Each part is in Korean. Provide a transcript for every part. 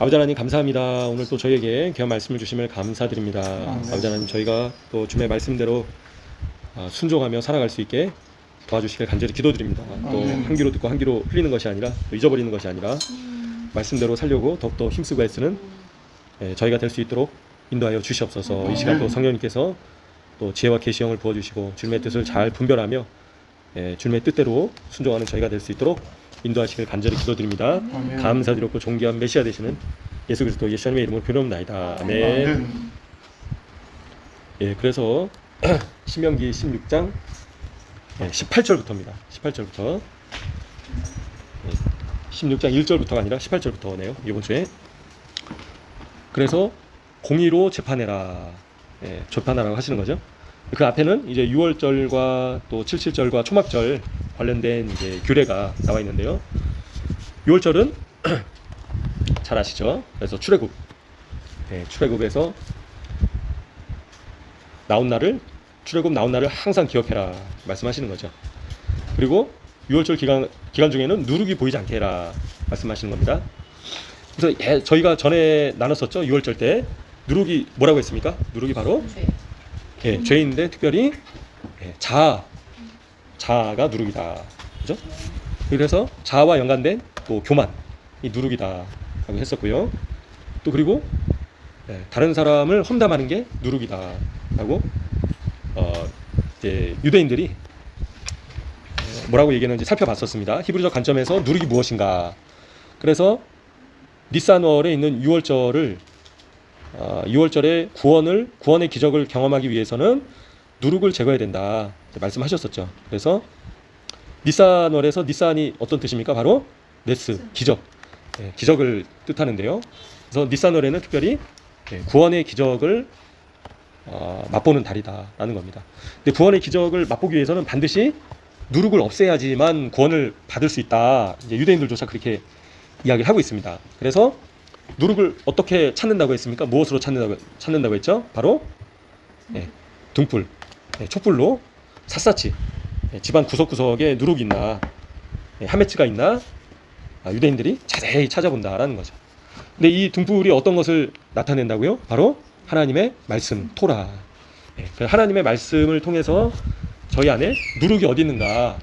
아버지 하나님 감사합니다. 오늘 또 저희에게 귀한 말씀을 주심을 감사드립니다. 아버지 하나님, 저희가 또 주님의 말씀대로 순종하며 살아갈 수 있게 도와주시길 간절히 기도드립니다. 또 한 귀로 듣고 한 귀로 흘리는 것이 아니라, 또 잊어버리는 것이 아니라 말씀대로 살려고 더욱더 힘쓰고 애쓰는 저희가 될 수 있도록 인도하여 주시옵소서. 이 시간 또 성령님께서 또 지혜와 계시형을 부어주시고 주님의 뜻을 잘 분별하며 주님의 뜻대로 순종하는 저희가 될 수 있도록 인도하시길 간절히 기도드립니다. 감사드렸고 존귀한 메시아 되시는 예수 그리스도 예수님의 이름으로 기도합니다. 아멘. 예, 그래서 신명기 16장 18절부터입니다. 18절부터 16장 1절부터가 아니라 18절부터네요. 이번 주에. 그래서 공의로 재판해라. 재판하라고 하시는 거죠. 그 앞에는 이제 6월절과 또 77절과 초막절 관련된 이제 규례가 나와 있는데요. 6월절은 잘 아시죠? 그래서 출애굽, 출애굽에서 출애굽 나온 날을 항상 기억해라 말씀하시는 거죠. 그리고 6월절 기간 중에는 누룩이 보이지 않게 해라 말씀하시는 겁니다. 그래서 저희가 전에 나눴었죠. 6월절 때 누룩이 뭐라고 했습니까? 누룩이 바로 죄인데 특별히 자아가 누룩이다. 그죠? 그래서 자아와 연관된 또 교만이 누룩이다 라고 했었고요. 또 그리고 다른 사람을 험담하는 게 누룩이다 라고 이제 유대인들이 뭐라고 얘기했는지 살펴봤었습니다. 히브리적 관점에서 누룩이 무엇인가. 그래서 니산월에 있는 6월절의 구원의 기적을 경험하기 위해서는 누룩을 제거해야 된다 말씀하셨었죠. 그래서 니산월에서 니산이 어떤 뜻입니까? 바로 네스, 기적, 기적을 뜻하는데요. 그래서 니산월에는 특별히 구원의 기적을 맛보는 달이다라는 겁니다. 근데 구원의 기적을 맛보기 위해서는 반드시 누룩을 없애야지만 구원을 받을 수 있다. 이제 유대인들조차 그렇게 이야기를 하고 있습니다. 그래서 누룩을 어떻게 찾는다고 했습니까? 무엇으로 찾는다고 했죠? 바로 등불, 촛불로 샅샅이 집안 구석구석에 누룩이 있나, 하메츠가 있나 유대인들이 자세히 찾아본다라는 거죠. 근데 이 등불이 어떤 것을 나타낸다고요? 바로 하나님의 말씀, 토라. 하나님의 말씀을 통해서 저희 안에 누룩이 어디 있는가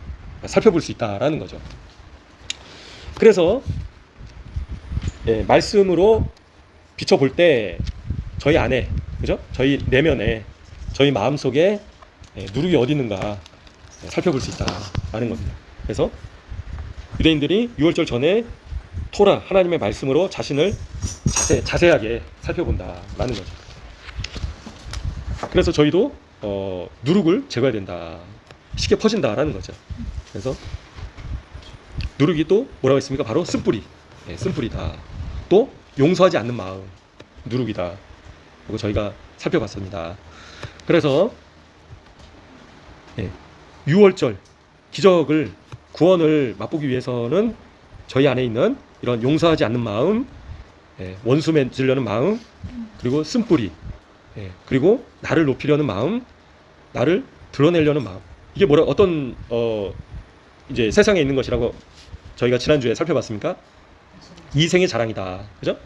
살펴볼 수 있다라는 거죠. 그래서 말씀으로 비춰볼 때 저희 안에, 그죠? 저희 내면에, 저희 마음속에 누룩이 어디 있는가 살펴볼 수 있다라는 겁니다. 그래서 유대인들이 6월절 전에 토라, 하나님의 말씀으로 자신을 자세하게 살펴본다라는 거죠. 그래서 저희도 누룩을 제거해야 된다. 쉽게 퍼진다라는 거죠. 그래서 누룩이 또 뭐라고 했습니까? 바로 쓴뿌리, 쓴뿌리다. 또 용서하지 않는 마음, 누룩이다. 그리고 저희가 살펴봤습니다. 그래서 6월절 기적을, 구원을 맛보기 위해서는 저희 안에 있는 이런 용서하지 않는 마음, 원수 맺으려는 마음, 그리고 쓴뿌리, 그리고 나를 높이려는 마음, 나를 드러내려는 마음. 이게 어떤 이제 세상에 있는 것이라고 저희가 지난주에 살펴봤습니까? 이생의 자랑이다. 그죠?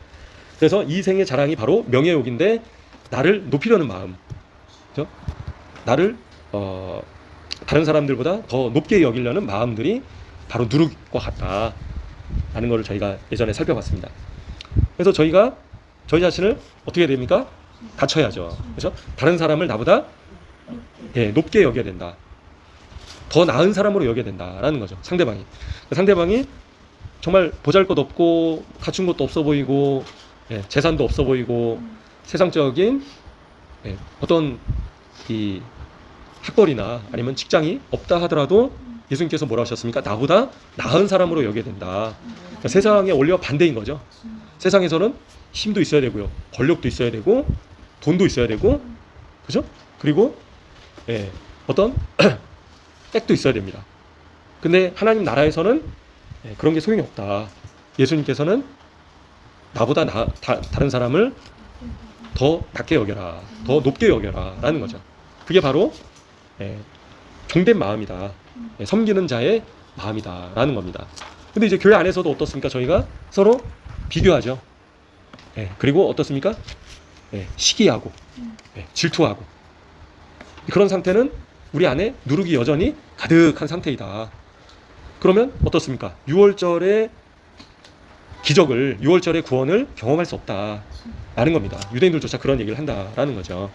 그래서 이생의 자랑이 바로 명예욕인데 나를 높이려는 마음. 그죠? 나를 다른 사람들보다 더 높게 여기려는 마음들이 바로 누룩과 같다라는 것을 저희가 예전에 살펴봤습니다. 그래서 저희가 저희 자신을 어떻게 해야 됩니까? 갖춰야죠. 그죠? 다른 사람을 나보다 높게 여겨야 된다. 더 나은 사람으로 여겨야 된다라는 거죠. 상대방이 정말 보잘것없고 갖춘 것도 없어 보이고 재산도 없어 보이고 세상적인 어떤 이 학벌이나 아니면 직장이 없다 하더라도 예수님께서 뭐라 하셨습니까? 나보다 나은 사람으로 여겨야 된다. 그러니까 세상에 원리와 반대인 거죠. 세상에서는 힘도 있어야 되고요, 권력도 있어야 되고, 돈도 있어야 되고, 그죠? 그리고 어떤 백도 있어야 됩니다. 근데 하나님 나라에서는 그런 게 소용이 없다. 예수님께서는 나보다 다른 사람을 더 낮게 여겨라, 더 높게 여겨라 라는 거죠. 그게 바로 종된 마음이다. 섬기는 자의 마음이다 라는 겁니다. 근데 이제 교회 안에서도 어떻습니까? 저희가 서로 비교하죠. 예, 그리고 어떻습니까? 예, 시기하고 예, 질투하고 그런 상태는 우리 안에 누룩이 여전히 가득한 상태이다. 그러면 어떻습니까? 6월절의 기적을 6월절의 구원을 경험할 수 없다라는 겁니다. 유대인들조차 그런 얘기를 한다라는 거죠.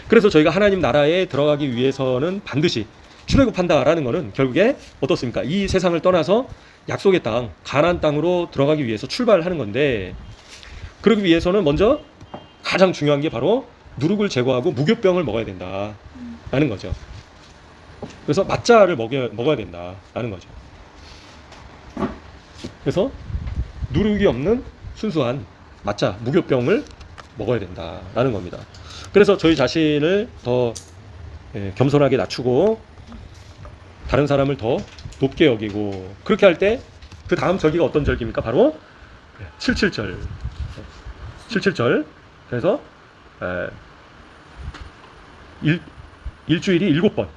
그래서 저희가 하나님 나라에 들어가기 위해서는 반드시 출애굽한다라는 것은 결국에 어떻습니까? 이 세상을 떠나서 약속의 땅, 가나안 땅으로 들어가기 위해서 출발하는 건데 그러기 위해서는 먼저 가장 중요한 게 바로 누룩을 제거하고 무교병을 먹어야 된다라는 거죠. 그래서 맞자를 먹어야 된다라는 거죠. 그래서 누룩이 없는 순수한 맞자, 무교병을 먹어야 된다라는 겁니다. 그래서 저희 자신을 더 겸손하게 낮추고 다른 사람을 더 높게 여기고 그렇게 할 때 그 다음 절기가 어떤 절기입니까? 바로 77절. 77절. 그래서 일주일이 7번.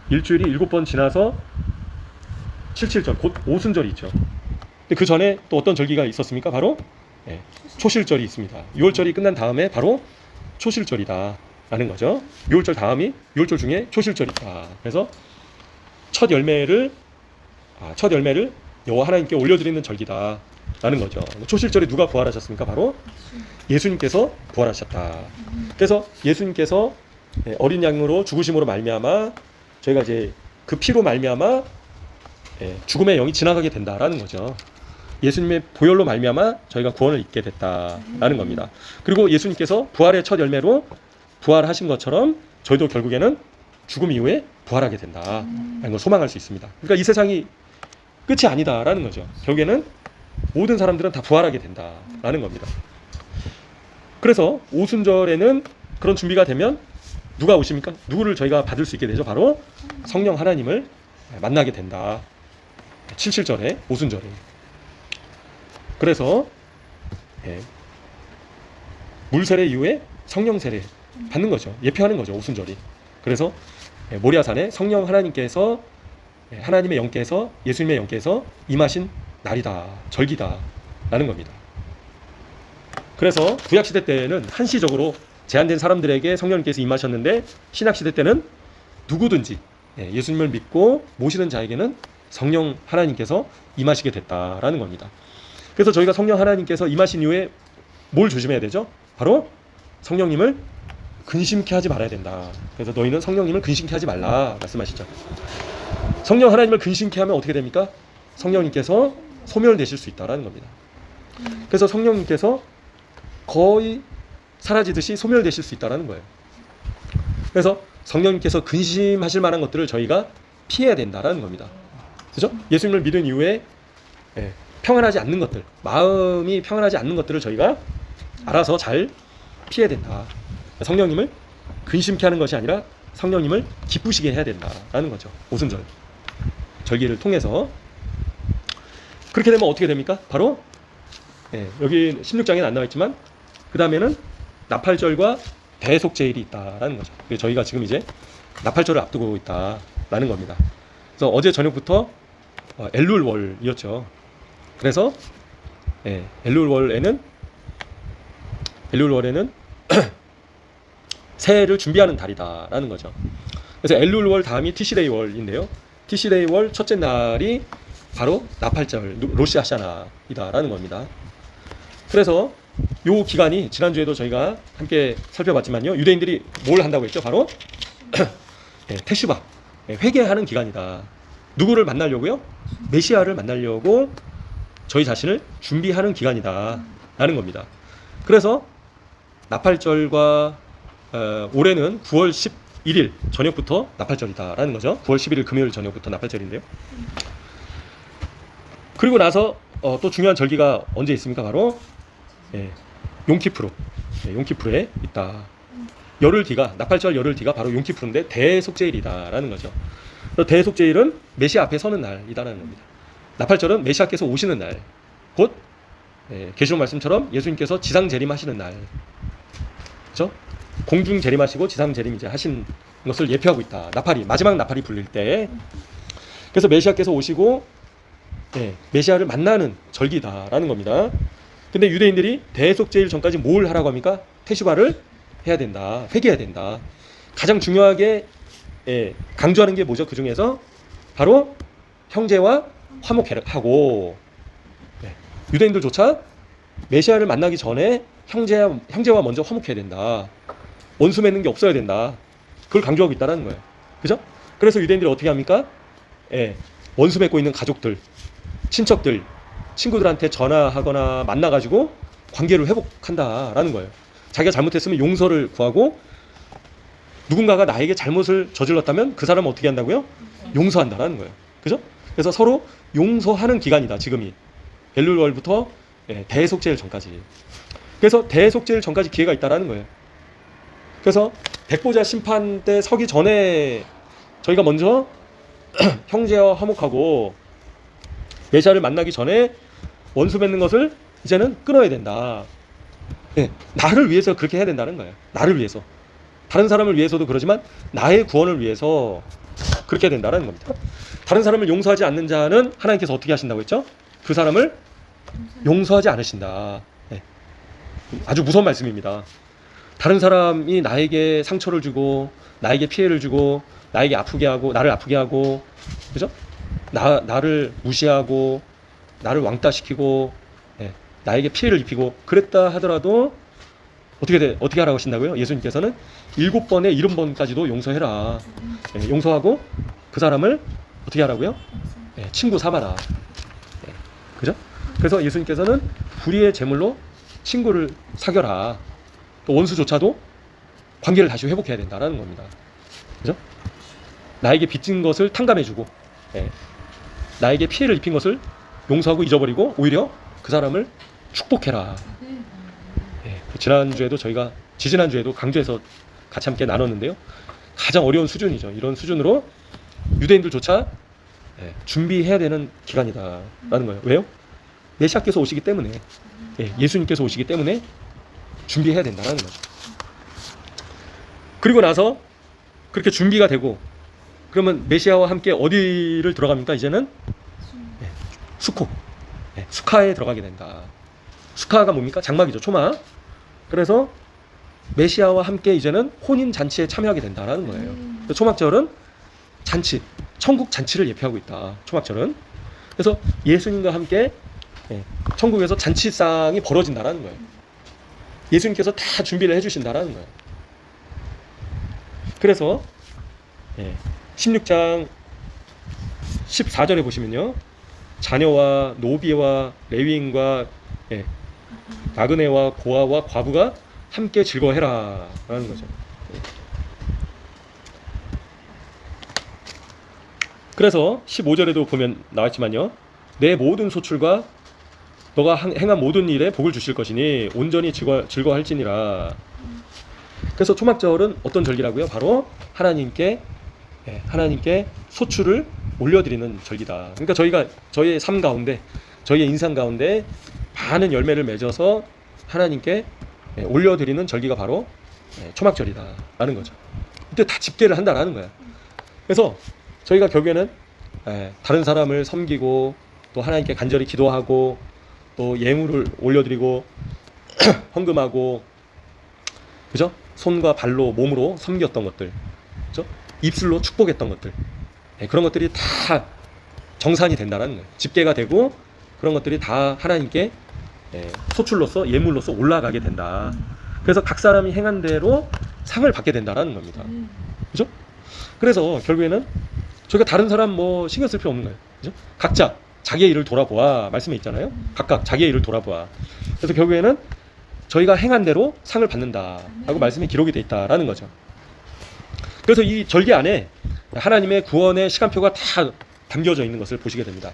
일주일이 7번 지나서 77절, 곧 오순절이 있죠. 근데 그 전에 또 어떤 절기가 있었습니까? 바로 초실절이 있습니다. 6월절이 끝난 다음에 바로 초실절이다 라는 거죠. 6월절 다음이 6월절 중에 초실절이다. 그래서 첫 열매를 여호와 하나님께 올려드리는 절기다 라는 거죠. 초실절에 누가 부활하셨습니까? 바로 예수님께서 부활하셨다. 그래서 예수님께서 어린 양으로 죽으심으로 말미암아 저희가 이제 그 피로 말미암아 죽음의 영이 지나가게 된다라는 거죠. 예수님의 보혈로 말미암아 저희가 구원을 얻게 됐다라는 겁니다. 그리고 예수님께서 부활의 첫 열매로 부활하신 것처럼 저희도 결국에는 죽음 이후에 부활하게 된다라는 걸 소망할 수 있습니다. 그러니까 이 세상이 끝이 아니다라는 거죠. 결국에는 모든 사람들은 다 부활하게 된다라는 겁니다. 그래서 오순절에는 그런 준비가 되면 누가 오십니까? 누구를 저희가 받을 수 있게 되죠? 바로 성령 하나님을 만나게 된다. 77절에 오순절에. 그래서 물 세례 이후에 성령 세례 받는 거죠. 예표하는 거죠. 오순절이. 그래서 모리아산에 성령 하나님께서 하나님의 영께서 예수님의 영께서 임하신 날이다. 절기다. 라는 겁니다. 그래서 구약시대 때는 한시적으로 제한된 사람들에게 성령님께서 임하셨는데 신약시대 때는 누구든지 예수님을 믿고 모시는 자에게는 성령 하나님께서 임하시게 됐다라는 겁니다. 그래서 저희가 성령 하나님께서 임하신 이후에 뭘 조심해야 되죠? 바로 성령님을 근심케 하지 말아야 된다. 그래서 너희는 성령님을 근심케 하지 말라 말씀하시죠. 성령 하나님을 근심케 하면 어떻게 됩니까? 성령님께서 소멸되실 수 있다라는 겁니다. 그래서 성령님께서 거의 사라지듯이 소멸되실 수 있다라는 거예요. 그래서 성령님께서 근심하실 만한 것들을 저희가 피해야 된다라는 겁니다. 그죠? 예수님을 믿은 이후에 평안하지 않는 것들, 마음이 평안하지 않는 것들을 저희가 알아서 잘 피해야 된다. 성령님을 근심케 하는 것이 아니라 성령님을 기쁘시게 해야 된다라는 거죠. 오순절 절기를 통해서. 그렇게 되면 어떻게 됩니까? 바로 여기 16장에는 안 나와 있지만 그 다음에는 나팔절과 대속제일이 있다라는 거죠. 저희가 지금 이제 나팔절을 앞두고 있다라는 겁니다. 그래서 어제 저녁부터 엘룰월이었죠. 그래서 엘룰월에는 새해를 준비하는 달이다라는 거죠. 그래서 엘룰월 다음이 티시레이월인데요. 티시레이월 첫째 날이 바로 나팔절 로시 하샤나이다라는 겁니다. 그래서 요 기간이 지난주에도 저희가 함께 살펴봤지만요. 유대인들이 뭘 한다고 했죠? 바로 테슈바, 회개하는 기간이다. 누구를 만나려고요? 메시아를 만나려고 저희 자신을 준비하는 기간이다 라는 겁니다. 그래서 나팔절과 올해는 9월 11일 저녁부터 나팔절이다 라는 거죠. 9월 11일 금요일 저녁부터 나팔절인데요. 그리고 나서 또 중요한 절기가 언제 있습니까? 바로 용키프루, 용키프루에 있다. 열흘 뒤가, 나팔절 열흘 뒤가 바로 용키프루인데 대속제일이다 라는 거죠. 대속제일은 메시아 앞에 서는 날이다라는 겁니다. 나팔절은 메시아께서 오시는 날, 곧 계시록 말씀처럼 예수님께서 지상 재림하시는 날, 그렇죠? 공중 재림하시고 지상 재림 이제 하신 것을 예표하고 있다. 나팔이 마지막 나팔이 불릴 때, 그래서 메시아께서 오시고 메시아를 만나는 절기다라는 겁니다. 근데 유대인들이 대속죄일 전까지 뭘 하라고 합니까? 태슈바를 해야 된다. 회개해야 된다. 가장 중요하게 강조하는 게 뭐죠? 그 중에서 바로 형제와 화목하고, 유대인들조차 메시아를 만나기 전에 형제와 먼저 화목해야 된다. 원수 맺는 게 없어야 된다. 그걸 강조하고 있다는 거예요. 그죠? 그래서 유대인들이 어떻게 합니까? 원수 맺고 있는 가족들, 친척들, 친구들한테 전화하거나 만나가지고 관계를 회복한다라는 거예요. 자기가 잘못했으면 용서를 구하고, 누군가가 나에게 잘못을 저질렀다면 그 사람은 어떻게 한다고요? 용서한다라는 거예요. 그죠? 그래서 서로 용서하는 기간이다, 지금이. 엘룰월부터 대속죄일 전까지. 그래서 대속죄일 전까지 기회가 있다라는 거예요. 그래서 백보자 심판 때 서기 전에 저희가 먼저 형제와 화목하고 메시아를 만나기 전에 원수 맺는 것을 이제는 끊어야 된다. 나를 위해서 그렇게 해야 된다는 거예요. 나를 위해서. 다른 사람을 위해서도 그러지만 나의 구원을 위해서 그렇게 해야 된다는 겁니다. 다른 사람을 용서하지 않는 자는 하나님께서 어떻게 하신다고 했죠? 그 사람을 용서하지 않으신다. 아주 무서운 말씀입니다. 다른 사람이 나에게 상처를 주고, 나에게 피해를 주고, 나에게 아프게 하고, 나를 아프게 하고, 그죠? 나를 무시하고, 나를 왕따시키고, 나에게 피해를 입히고, 그랬다 하더라도 어떻게 하라고 하신다고요? 예수님께서는 7번에 70번까지도 용서해라. 용서하고 그 사람을 어떻게 하라고요? 친구 삼아라. 그죠? 그래서 예수님께서는 불의의 제물로 친구를 사겨라. 또 원수조차도 관계를 다시 회복해야 된다는 겁니다. 그죠? 나에게 빚진 것을 탕감해주고, 나에게 피해를 입힌 것을 용서하고 잊어버리고 오히려 그 사람을 축복해라. 지난주에도 지지난주에도 강조해서 같이 함께 나눴는데요. 가장 어려운 수준이죠. 이런 수준으로 유대인들조차 준비해야 되는 기간이다라는 거예요. 왜요? 메시아께서 오시기 때문에, 예수님께서 오시기 때문에 준비해야 된다는 거죠. 그리고 나서 그렇게 준비가 되고, 그러면 메시아와 함께 어디를 들어갑니까? 이제는 수코, 수카에 들어가게 된다. 수카가 뭡니까? 장막이죠. 초막. 그래서 메시아와 함께 이제는 혼인 잔치에 참여하게 된다는 거예요. 초막절은 잔치, 천국 잔치를 예표하고 있다. 초막절은. 그래서 예수님과 함께 천국에서 잔치상이 벌어진다는 거예요. 예수님께서 다 준비를 해주신다는 거예요. 그래서 16장 14절에 보시면요, 자녀와 노비와 레위인과 나그네와 고아와 과부가 함께 즐거워해라 라는 거죠. 그래서 15절에도 보면 나왔지만요, 내 모든 소출과 너가 행한 모든 일에 복을 주실 것이니 온전히 즐거워할지니라. 그래서 초막절은 어떤 절기라고요? 바로 하나님께 소출을 올려드리는 절기다. 그러니까 저희의 삶 가운데, 저희의 인상 가운데 많은 열매를 맺어서 하나님께 올려드리는 절기가 바로 초막절이다라는 거죠. 이때 다 집계를 한다라는 거야. 그래서 저희가 결국에는 다른 사람을 섬기고, 또 하나님께 간절히 기도하고, 또 예물을 올려드리고 헌금하고, 그죠? 손과 발로 몸으로 섬겼던 것들, 그죠? 입술로 축복했던 것들, 그런 것들이 다 정산이 된다는 거예요. 집계가 되고 그런 것들이 다 하나님께 소출로서, 예물로서 올라가게 된다. 그래서 각 사람이 행한 대로 상을 받게 된다는 겁니다. 그죠? 그래서 결국에는 저희가 다른 사람 신경 쓸 필요 없는 거예요. 그죠? 각자 자기의 일을 돌아보아 말씀에 있잖아요. 각각 자기의 일을 돌아보아. 그래서 결국에는 저희가 행한 대로 상을 받는다라고 말씀이 기록이 돼 있다라는 거죠. 그래서 이 절기 안에 하나님의 구원의 시간표가 다 담겨져 있는 것을 보시게 됩니다.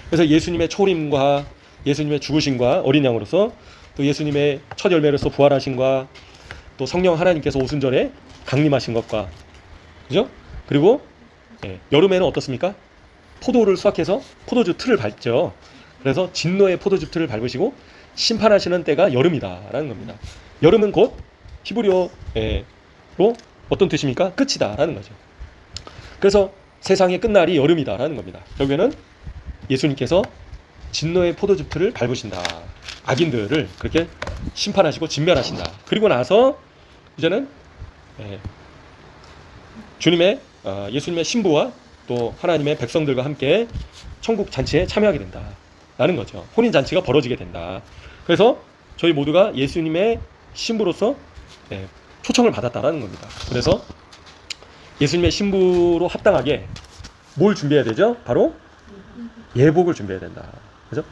그래서 예수님의 초림과 예수님의 죽으심과 어린 양으로서, 또 예수님의 첫 열매로서 부활하심과, 또 성령 하나님께서 오순절에 강림하신 것과, 그죠? 그리고 여름에는 어떻습니까? 포도를 수확해서 포도주 틀을 밟죠. 그래서 진노의 포도주 틀을 밟으시고 심판하시는 때가 여름이다라는 겁니다. 여름은 곧 히브리어로 어떤 뜻입니까? 끝이다라는 거죠. 그래서 세상의 끝날이 여름이다라는 겁니다. 결국에는 예수님께서 진노의 포도즙틀을 밟으신다. 악인들을 그렇게 심판하시고 진멸하신다. 그리고 나서 이제는 주님의 예수님의 신부와 또 하나님의 백성들과 함께 천국 잔치에 참여하게 된다라는 거죠. 혼인 잔치가 벌어지게 된다. 그래서 저희 모두가 예수님의 신부로서 초청을 받았다라는 겁니다. 그래서 예수님의 신부로 합당하게 뭘 준비해야 되죠? 바로 예복을 준비해야 된다. 그죠?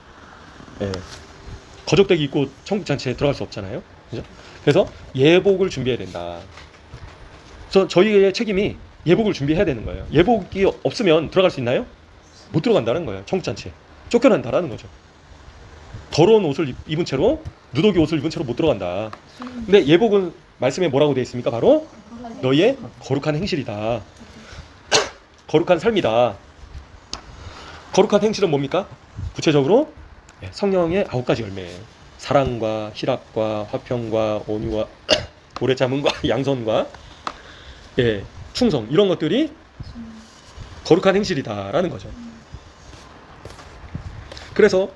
거적대기 입고 천국 잔치에 들어갈 수 없잖아요. 그죠? 그래서 예복을 준비해야 된다. 그래서 저희의 책임이 예복을 준비해야 되는 거예요. 예복이 없으면 들어갈 수 있나요? 못 들어간다는 거예요. 천국 잔치에 쫓겨난다라는 거죠. 더러운 옷을 입은 채로, 누더기 옷을 입은 채로 못 들어간다. 근데 예복은 말씀에 뭐라고 되어 있습니까? 바로 너희의 거룩한 행실이다. 거룩한 삶이다. 거룩한 행실은 뭡니까? 구체적으로 성령의 9가지 열매, 사랑과 희락과 화평과 온유와 오래 참음과 양선과 충성, 이런 것들이 거룩한 행실이다라는 거죠. 그래서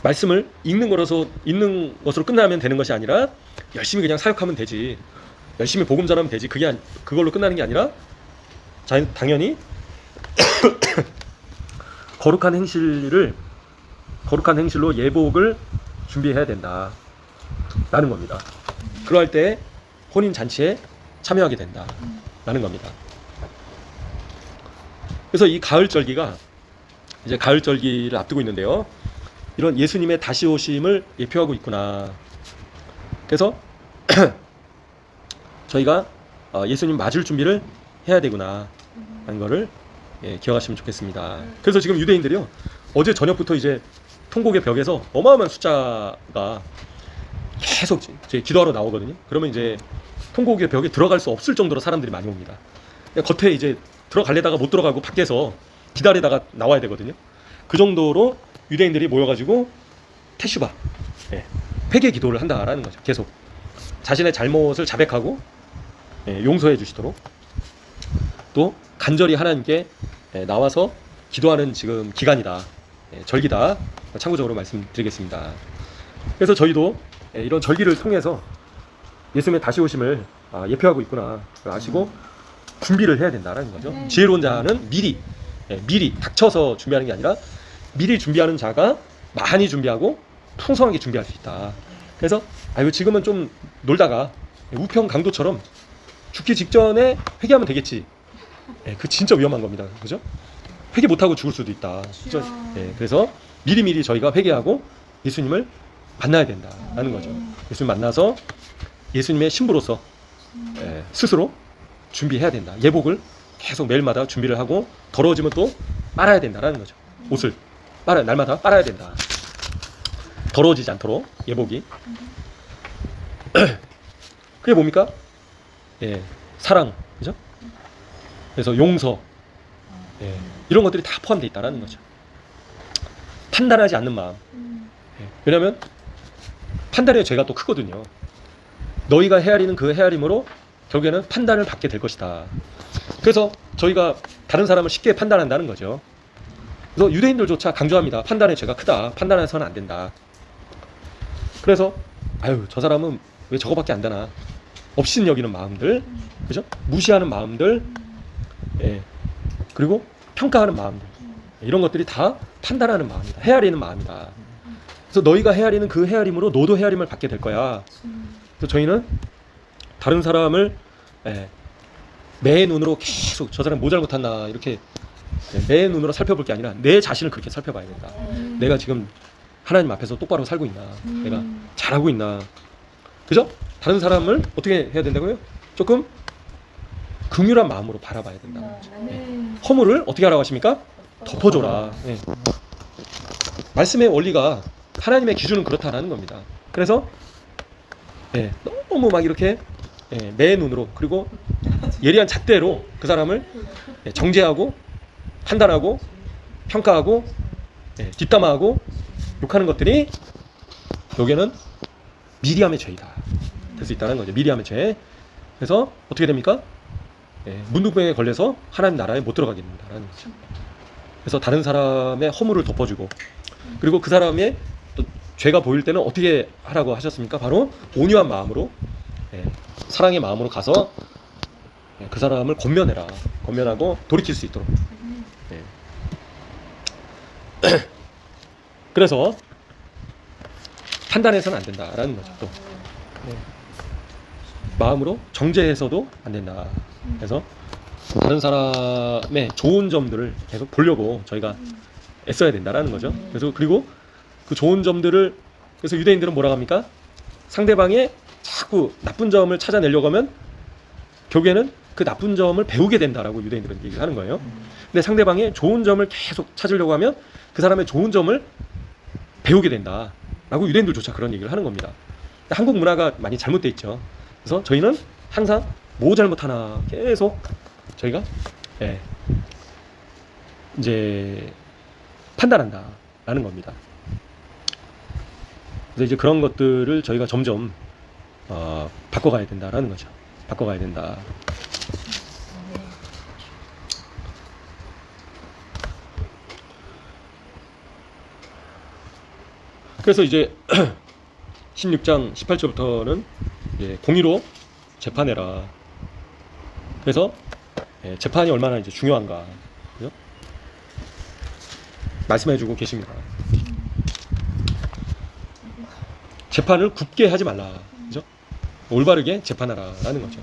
말씀을 읽는 것으로 끝나면 되는 것이 아니라 열심히 그냥 사역하면 되지, 열심히 복음 전하면 되지, 그걸로 끝나는 게 아니라 당연히 거룩한 행실로 예복을 준비해야 된다라는 겁니다. 그럴 때 혼인 잔치에 참여하게 된다라는 겁니다. 그래서 이 가을절기가 이제 가을절기를 앞두고 있는데요. 이런 예수님의 다시 오심을 예표하고 있구나. 그래서 저희가 예수님 맞을 준비를 해야 되구나 하는 거를 기억하시면 좋겠습니다. 그래서 지금 유대인들이요, 어제 저녁부터 이제 통곡의 벽에서 어마어마한 숫자가 계속 이제 기도하러 나오거든요. 그러면 이제 통곡의 벽에 들어갈 수 없을 정도로 사람들이 많이 옵니다. 겉에 이제 들어가려다가 못 들어가고 밖에서 기다리다가 나와야 되거든요. 그 정도로 유대인들이 모여가지고 테슈바, 회개 기도를 한다라는 거죠. 계속 자신의 잘못을 자백하고 용서해 주시도록, 또 간절히 하나님께 나와서 기도하는 지금 기간이다, 절기다, 참고적으로 말씀드리겠습니다. 그래서 저희도 이런 절기를 통해서 예수님의 다시 오심을 예표하고 있구나 아시고 준비를 해야 된다는 거죠. 지혜로운 자는 미리 닥쳐서 준비하는 게 아니라 미리 준비하는 자가 많이 준비하고 풍성하게 준비할 수 있다. 그래서 지금은 좀 놀다가 우평 강도처럼 죽기 직전에 회개하면 되겠지. 그 진짜 위험한 겁니다. 그죠? 회개 못하고 죽을 수도 있다. 그래서 미리미리 저희가 회개하고 예수님을 만나야 된다라는 거죠. 예수님 만나서 예수님의 신부로서 스스로 준비해야 된다. 예복을 계속 매일마다 준비를 하고 더러워지면 또 빨아야 된다라는 거죠. 옷을 날마다 빨아야 된다. 더러워지지 않도록 예복이. 그게 뭡니까? 사랑, 그죠? 그래서 용서, 이런 것들이 다 포함되어 있다는 거죠. 판단하지 않는 마음. 왜냐하면 판단의 죄가 또 크거든요. 너희가 헤아리는 그 헤아림으로 결국에는 판단을 받게 될 것이다. 그래서 저희가 다른 사람을 쉽게 판단한다는 거죠. 그래서 유대인들조차 강조합니다. 판단의 죄가 크다. 판단해서는 안 된다. 그래서 저 사람은 왜 저거밖에 안 되나, 업신 여기는 마음들, 그죠? 무시하는 마음들, 그리고 평가하는 마음들, 이런 것들이 다 판단하는 마음이다. 헤아리는 마음이다. 그래서 너희가 헤아리는 그 헤아림으로 너도 헤아림을 받게 될 거야. 그래서 저희는 다른 사람을 매 눈으로 계속 저 사람 뭐 잘못했나 이렇게 매 눈으로 살펴볼 게 아니라 내 자신을 그렇게 살펴봐야 된다. 내가 지금 하나님 앞에서 똑바로 살고 있나, 내가 잘하고 있나, 그죠? 다른 사람을 어떻게 해야 된다고요? 조금 긍휼한 마음으로 바라봐야 된다는 거죠. 허물을 어떻게 하라고 하십니까? 덮어줘라. 말씀의 원리가, 하나님의 기준은 그렇다라는 겁니다. 그래서 너무 막 이렇게 내 눈으로, 그리고 예리한 잣대로 그 사람을 정죄하고 판단하고 평가하고 뒷담화하고 욕하는 것들이 여기에는 미리함의 죄이다 될 수 있다는 거죠. 미리함의 죄. 그래서 어떻게 됩니까? 문둥병에 걸려서 하나님 나라에 못 들어가게 됩니다라는 거죠. 그래서 다른 사람의 허물을 덮어주고, 그리고 그 사람의 또 죄가 보일 때는 어떻게 하라고 하셨습니까? 바로 온유한 마음으로, 예, 사랑의 마음으로 가서 그 사람을 권면해라. 권면하고 돌이킬 수 있도록. 예. 그래서 판단해서는 안 된다라는 거죠. 또 마음으로 정죄해서도 안 된다. 그래서 다른 사람의 좋은 점들을 계속 보려고 저희가 애써야 된다라는 거죠. 그래서 그리고 그 좋은 점들을, 그래서 유대인들은 뭐라고 합니까? 상대방의 자꾸 나쁜 점을 찾아내려고 하면 결국에는 그 나쁜 점을 배우게 된다라고 유대인들은 얘기를 하는 거예요. 근데 상대방의 좋은 점을 계속 찾으려고 하면 그 사람의 좋은 점을 배우게 된다라고 유대인들조차 그런 얘기를 하는 겁니다. 한국 문화가 많이 잘못되어 있죠. 그래서 저희는 항상 뭐 잘못하나 계속 저희가 이제 판단한다라는 겁니다. 그래서 이제 그런 것들을 저희가 점점 바꿔가야 된다라는 거죠. 바꿔가야 된다. 그래서 이제 16장 18절부터는 공의로 재판해라. 그래서 재판이 얼마나 이제 중요한가, 그죠? 말씀해주고 계십니다. 재판을 굽게 하지 말라, 그죠? 올바르게 재판하라라는 거죠.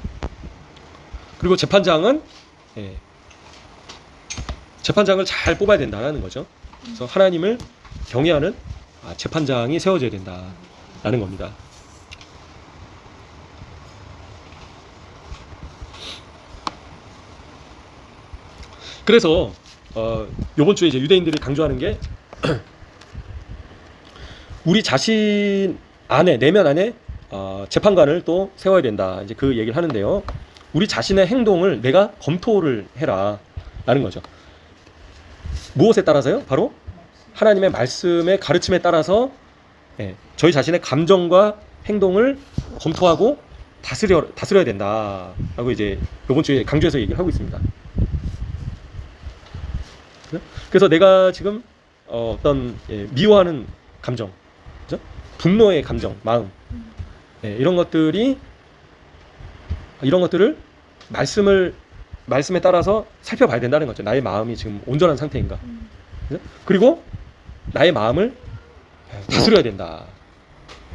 그리고 재판장은 재판장을 잘 뽑아야 된다라는 거죠. 그래서 하나님을 경외하는 재판장이 세워져야 된다라는 겁니다. 그래서 이번 주에 이제 유대인들이 강조하는 게 우리 자신 안에, 내면 안에 재판관을 또 세워야 된다. 이제 그 얘기를 하는데요. 우리 자신의 행동을 내가 검토를 해라라는 거죠. 무엇에 따라서요? 바로 하나님의 말씀의 가르침에 따라서 저희 자신의 감정과 행동을 검토하고 다스려야 된다라고 이제 이번 주에 강조해서 얘기를 하고 있습니다. 그래서 내가 지금 어떤 미워하는 감정, 그죠? 분노의 감정, 마음, 이런 것들을 말씀에 따라서 살펴봐야 된다는 거죠. 나의 마음이 지금 온전한 상태인가. 그죠? 그리고 나의 마음을 다스려야 된다.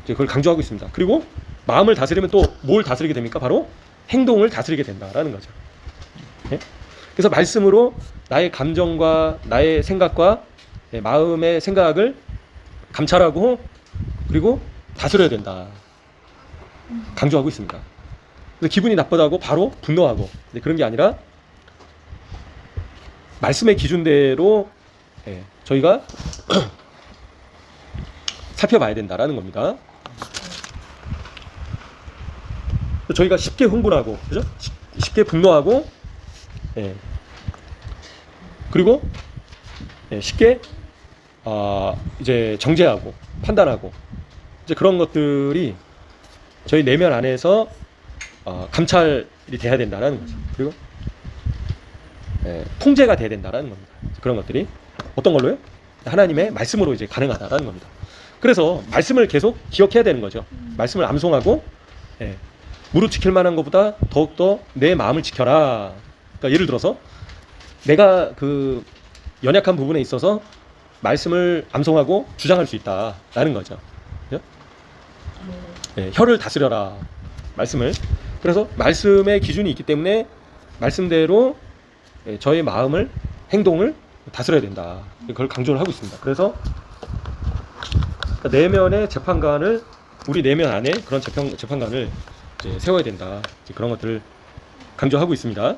이제 그걸 강조하고 있습니다. 그리고 마음을 다스리면 또 뭘 다스리게 됩니까? 바로 행동을 다스리게 된다라는 거죠. 그래서 말씀으로 나의 감정과 나의 생각과 마음의 생각을 감찰하고 그리고 다스려야 된다. 강조하고 있습니다. 그래서 기분이 나쁘다고 바로 분노하고 그런 게 아니라 말씀의 기준대로 저희가 살펴봐야 된다라는 겁니다. 저희가 쉽게 흥분하고, 그죠? 쉽게 분노하고, 그리고 쉽게 이제 정죄하고 판단하고 이제 그런 것들이 저희 내면 안에서 감찰이 돼야 된다라는 거죠. 그리고 통제가 돼야 된다라는 겁니다. 그런 것들이 어떤 걸로요? 하나님의 말씀으로 이제 가능하다라는 겁니다. 그래서 말씀을 계속 기억해야 되는 거죠. 말씀을 암송하고 무릎 지킬 만한 것보다 더욱더 내 마음을 지켜라. 그러니까 예를 들어서 내가 그 연약한 부분에 있어서 말씀을 암송하고 주장할 수 있다라는 거죠. 그죠? 혀를 다스려라. 말씀을. 그래서 말씀의 기준이 있기 때문에 말씀대로 저의 마음을, 행동을 다스려야 된다. 그걸 강조를 하고 있습니다. 그래서 내면의 재판관을, 우리 내면 안에 그런 재판관을 이제 세워야 된다. 이제 그런 것들을 강조하고 있습니다.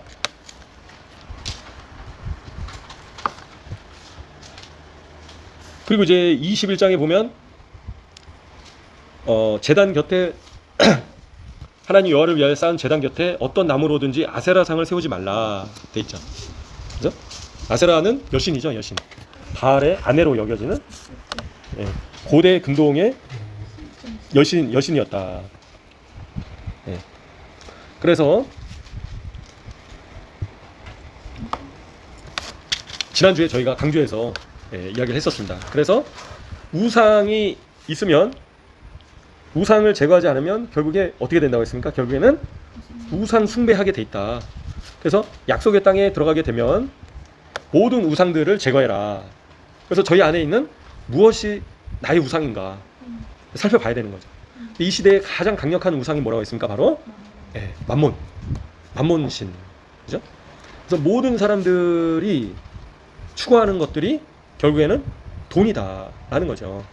그리고 이제 21장에 보면 제단 곁에 하나님 여호와를 위하여 쌓은 제단 곁에 어떤 나무로든지 아세라상을 세우지 말라 돼 있죠. 그죠? 아세라는 여신이죠, 여신. 바알의 아내로 여겨지는 고대 근동의 여신이었다. 그래서 지난주에 저희가 강조해서 이야기를 했었습니다. 그래서 우상이 있으면, 우상을 제거하지 않으면 결국에 어떻게 된다고 했습니까? 결국에는 우상 숭배하게 돼 있다. 그래서 약속의 땅에 들어가게 되면 모든 우상들을 제거해라. 그래서 저희 안에 있는 무엇이 나의 우상인가 살펴봐야 되는 거죠. 이 시대에 가장 강력한 우상이 뭐라고 했습니까? 바로 만몬신. 그죠? 그래서 모든 사람들이 추구하는 것들이 결국에는 돈이다라는 거죠.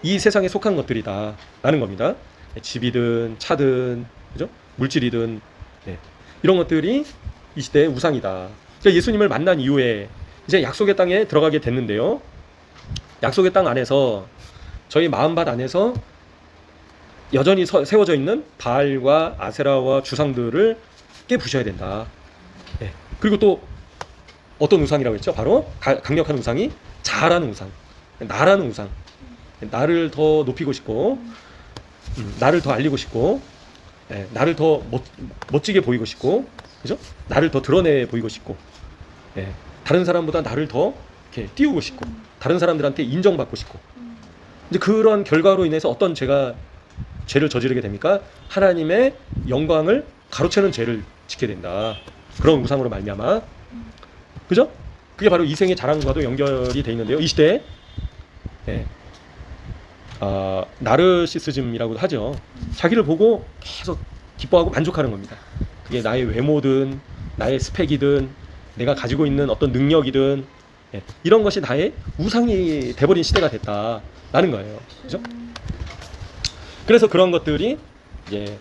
이 세상에 속한 것들이다라는 겁니다. 집이든 차든, 그죠? 물질이든, 이런 것들이 이 시대의 우상이다. 그러니까 예수님을 만난 이후에 이제 약속의 땅에 들어가게 됐는데요. 약속의 땅 안에서, 저희 마음밭 안에서 여전히 세워져 있는 바알과 아세라와 주상들을 깨부셔야 된다. 그리고 또 어떤 우상이라고 했죠? 바로 강력한 우상이 자라는 우상, 나라는 우상. 나를 더 높이고 싶고, 나를 더 알리고 싶고, 나를 더 멋지게 보이고 싶고, 그죠? 나를 더 드러내 보이고 싶고, 다른 사람보다 나를 더 이렇게 띄우고 싶고, 다른 사람들한테 인정받고 싶고. 이제 그런 결과로 인해서 어떤 죄를 저지르게 됩니까? 하나님의 영광을 가로채는 죄를 짓게 된다. 그런 우상으로 말미암아, 그죠? 그게 바로 이생의 자랑과도 연결이 돼 있는데요. 이 시대에 나르시시즘이라고도 하죠. 자기를 보고 계속 기뻐하고 만족하는 겁니다. 그게 나의 외모든 나의 스펙이든 내가 가지고 있는 어떤 능력이든, 이런 것이 나의 우상이 돼버린 시대가 됐다라는 거예요. 그죠? 그래서 그런 것들이 이제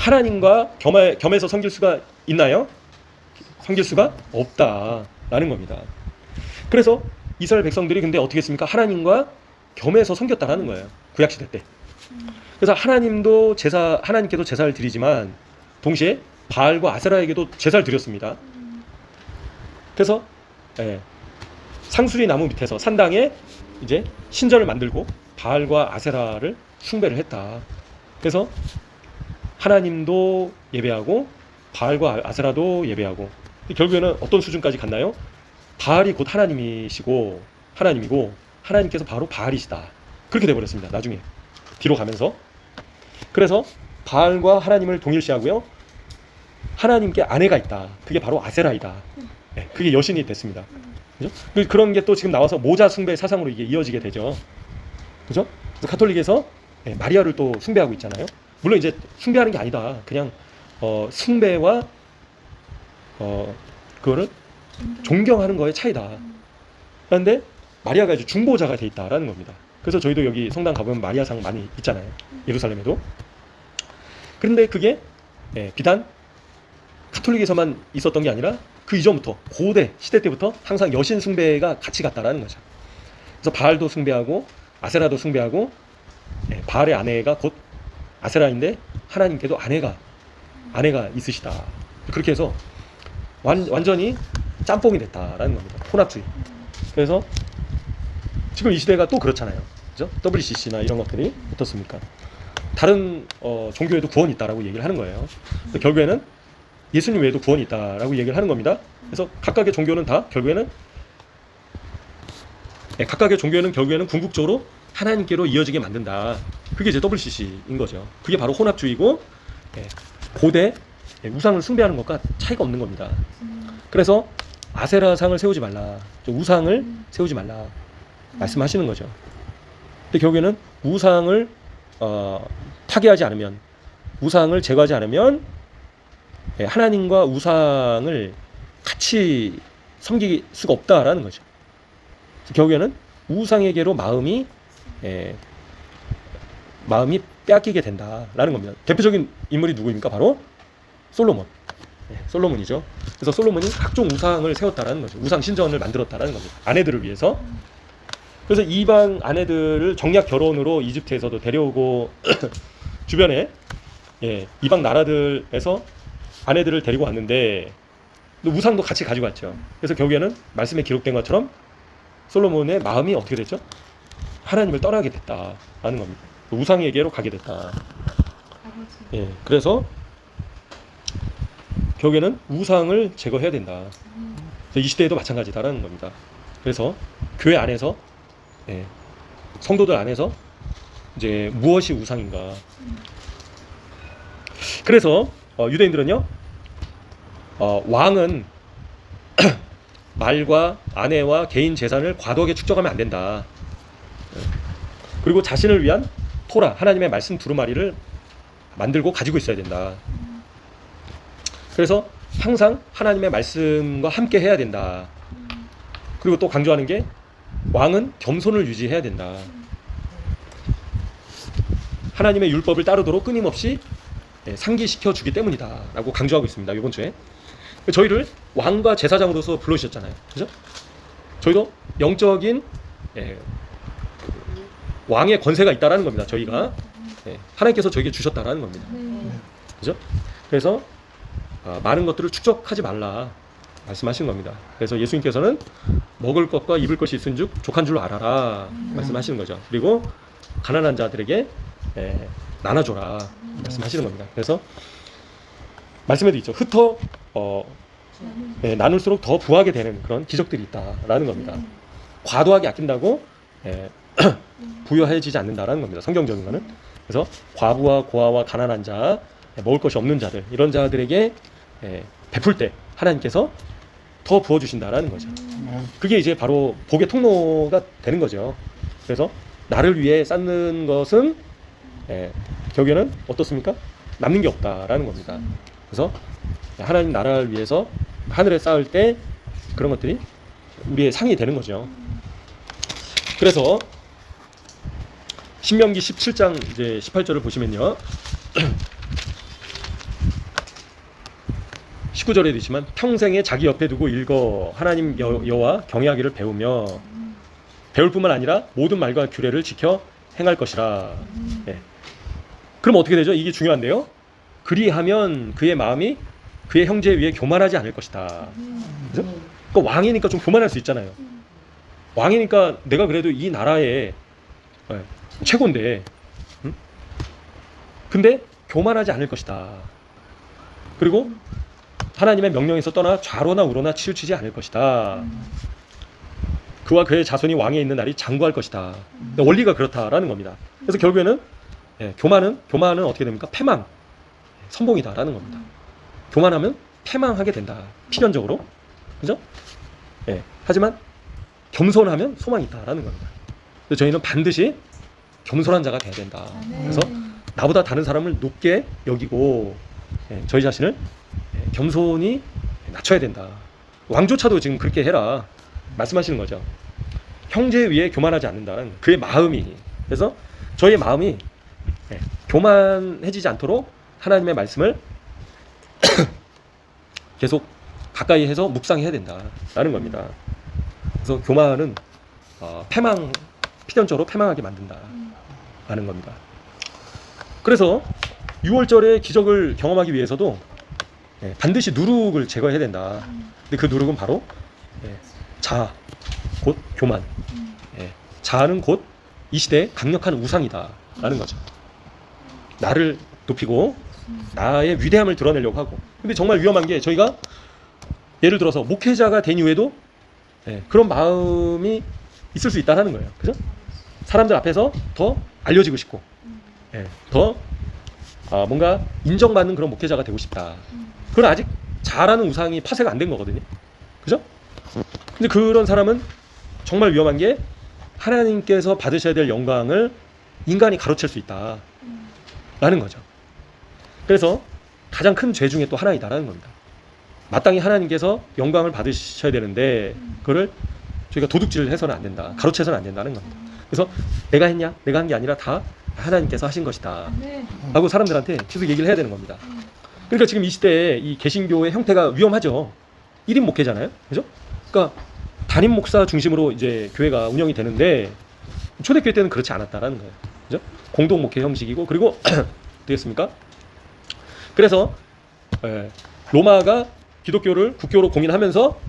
하나님과 겸해서 섬길 수가 있나요? 섬길 수가 없다라는 겁니다. 그래서 이스라엘 백성들이 근데 어떻게 했습니까? 하나님과 겸해서 섬겼다라는 거예요. 구약시대 때. 그래서 하나님께도 제사를 드리지만 동시에 바알과 아세라에게도 제사를 드렸습니다. 그래서 상수리 나무 밑에서 산당에 이제 신전을 만들고 바알과 아세라를 숭배를 했다. 그래서 하나님도 예배하고 바알과 아세라도 예배하고, 결국에는 어떤 수준까지 갔나요? 바알이 곧 하나님이고 하나님께서 바로 바알이시다. 그렇게 돼버렸습니다. 나중에 뒤로 가면서. 그래서 바알과 하나님을 동일시하고요. 하나님께 아내가 있다. 그게 바로 아세라이다. 그게 여신이 됐습니다. 그죠? 그런 게 또 지금 나와서 모자 숭배 사상으로 이게 이어지게 되죠. 그죠? 그래서 가톨릭에서 마리아를 또 숭배하고 있잖아요. 물론 이제 숭배하는 게 아니다. 그냥 숭배와 그거를 존경하는 거의 차이다. 그런데 마리아가 이제 중보자가 돼 있다라는 겁니다. 그래서 저희도 여기 성당 가보면 마리아상 많이 있잖아요. 예루살렘에도. 그런데 그게 비단 가톨릭에서만 있었던 게 아니라 그 이전부터 고대 시대 때부터 항상 여신 숭배가 같이 갔다라는 거죠. 그래서 바알도 숭배하고 아세라도 숭배하고, 바알의 아내가 곧 아세라인데 하나님께도 아내가 있으시다. 그렇게 해서 완전히 짬뽕이 됐다라는 겁니다. 혼합주의. 그래서 지금 이 시대가 또 그렇잖아요. 그죠? WCC나 이런 것들이 어떻습니까? 다른 종교에도 구원이 있다라고 얘기를 하는 거예요. 결국에는 예수님 외에도 구원이 있다라고 얘기를 하는 겁니다. 그래서 각각의 종교는 결국에는 궁극적으로 하나님께로 이어지게 만든다. 그게 이제 WCC인 거죠. 그게 바로 혼합주의고, 고대 우상을 숭배하는 것과 차이가 없는 겁니다. 그래서 아세라상을 세우지 말라, 우상을 세우지 말라 말씀하시는 거죠. 근데 결국에는 우상을 타개하지 않으면, 우상을 제거하지 않으면 하나님과 우상을 같이 섬길 수가 없다라는 거죠. 결국에는 우상에게로 마음이 빼앗기게 된다라는 겁니다. 대표적인 인물이 누구입니까? 바로 솔로몬. 솔로몬이죠. 그래서 솔로몬이 각종 우상을 세웠다라는 거죠. 우상 신전을 만들었다라는 겁니다. 아내들을 위해서. 그래서 이방 아내들을 정략 결혼으로 이집트에서도 데려오고 주변에 이방 나라들에서 아내들을 데리고 왔는데 우상도 같이 가지고 왔죠. 그래서 결국에는 말씀에 기록된 것처럼 솔로몬의 마음이 어떻게 됐죠? 하나님을 떠나게 됐다라는 겁니다. 우상에게로 가게 됐다. 그래서 결국에는 우상을 제거해야 된다. 이 시대에도 마찬가지다라는 겁니다. 그래서 교회 안에서 성도들 안에서 이제 무엇이 우상인가. 그래서 유대인들은요, 왕은 말과 아내와 개인 재산을 과도하게 축적하면 안 된다. 그리고 자신을 위한 토라, 하나님의 말씀 두루마리를 만들고 가지고 있어야 된다. 그래서 항상 하나님의 말씀과 함께 해야 된다. 그리고 또 강조하는 게 왕은 겸손을 유지해야 된다. 하나님의 율법을 따르도록 끊임없이 상기시켜 주기 때문이다 라고 강조하고 있습니다. 이번 주에 저희를 왕과 제사장으로서 불러주셨잖아요. 그죠? 저희도 영적인 왕의 권세가 있다라는 겁니다. 저희가 하나님께서 저에게 주셨다라는 겁니다. 그죠? 그래서 많은 것들을 축적하지 말라 말씀하신 겁니다. 그래서 예수님께서는 먹을 것과 입을 것이 있은즉 족한 줄로 알아라 말씀하시는 거죠. 그리고 가난한 자들에게 나눠줘라 말씀하시는 겁니다. 그래서 말씀에도 있죠. 흩어 나눌수록 더 부하게 되는 그런 기적들이 있다라는 겁니다. 과도하게 아낀다고 부여해지지 않는다라는 겁니다. 성경적인 거는. 그래서 과부와 고아와 가난한 자, 먹을 것이 없는 자들, 이런 자들에게 베풀 때 하나님께서 더 부어주신다라는 거죠. 그게 이제 바로 복의 통로가 되는 거죠. 그래서 나를 위해 쌓는 것은 결국에는 어떻습니까? 남는 게 없다라는 겁니다. 그래서 하나님 나라를 위해서 하늘에 쌓을 때 그런 것들이 우리의 상이 되는 거죠. 그래서 신명기 17장 이제 18절을 보시면요. 19절에도 있지만 평생에 자기 옆에 두고 읽어 하나님 여호와 경외하기를 배우며 배울 뿐만 아니라 모든 말과 규례를 지켜 행할 것이라. 그럼 어떻게 되죠? 이게 중요한데요. 그리하면 그의 마음이 그의 형제 위에 교만하지 않을 것이다. 그죠? 그러니까 왕이니까 좀 교만할 수 있잖아요. 왕이니까 내가 그래도 이 나라의 최고인데, 근데 교만하지 않을 것이다. 그리고 하나님의 명령에서 떠나 좌로나 우로나 치우치지 않을 것이다. 그와 그의 자손이 왕에 있는 날이 장구할 것이다. 원리가 그렇다라는 겁니다. 그래서 결국에는 교만은 어떻게 됩니까? 패망, 선봉이다라는 겁니다. 교만하면 패망하게 된다. 필연적으로, 그죠? 하지만 겸손하면 소망이 있다라는 겁니다. 그래서 저희는 반드시 겸손한 자가 돼야 된다. 그래서 나보다 다른 사람을 높게 여기고 저희 자신을 겸손히 낮춰야 된다. 왕조차도 지금 그렇게 해라 말씀하시는 거죠. 형제 위에 교만하지 않는다는 그의 마음이. 그래서 저희의 마음이 교만해지지 않도록 하나님의 말씀을 계속 가까이 해서 묵상해야 된다라는 겁니다. 그래서 교만은 필연적으로 패망하게 만든다라는 겁니다. 그래서 6월절의 기적을 경험하기 위해서도 반드시 누룩을 제거해야 된다. 근데 그 누룩은 바로 자아, 곧 교만. 자아는 곧 이 시대의 강력한 우상이다라는 거죠. 나를 높이고 나의 위대함을 드러내려고 하고. 근데 정말 위험한 게 저희가 예를 들어서 목회자가 된 이후에도 그런 마음이 있을 수 있다는 거예요. 그죠? 사람들 앞에서 더 알려지고 싶고, 더 뭔가 인정받는 그런 목회자가 되고 싶다. 그건 아직 자아라는 우상이 파쇄가 안 된 거거든요. 그죠? 근데 그런 사람은 정말 위험한 게 하나님께서 받으셔야 될 영광을 인간이 가로챌 수 있다 라는 거죠. 그래서 가장 큰 죄 중에 또 하나이다라는 겁니다. 마땅히 하나님께서 영광을 받으셔야 되는데 그거를 저희가 도둑질을 해서는 안 된다, 가로채서는 안 된다는 겁니다. 그래서 내가 했냐? 내가 한 게 아니라 다 하나님께서 하신 것이다 라고 사람들한테 계속 얘기를 해야 되는 겁니다. 그러니까 지금 이 시대에 이 개신교의 형태가 위험하죠. 1인 목회잖아요. 그죠? 그러니까 담임 목사 중심으로 이제 교회가 운영이 되는데 초대교회 때는 그렇지 않았다라는 거예요. 그죠? 공동 목회 형식이고, 그리고 되겠습니까? 그래서 로마가 기독교를 국교로 공인하면서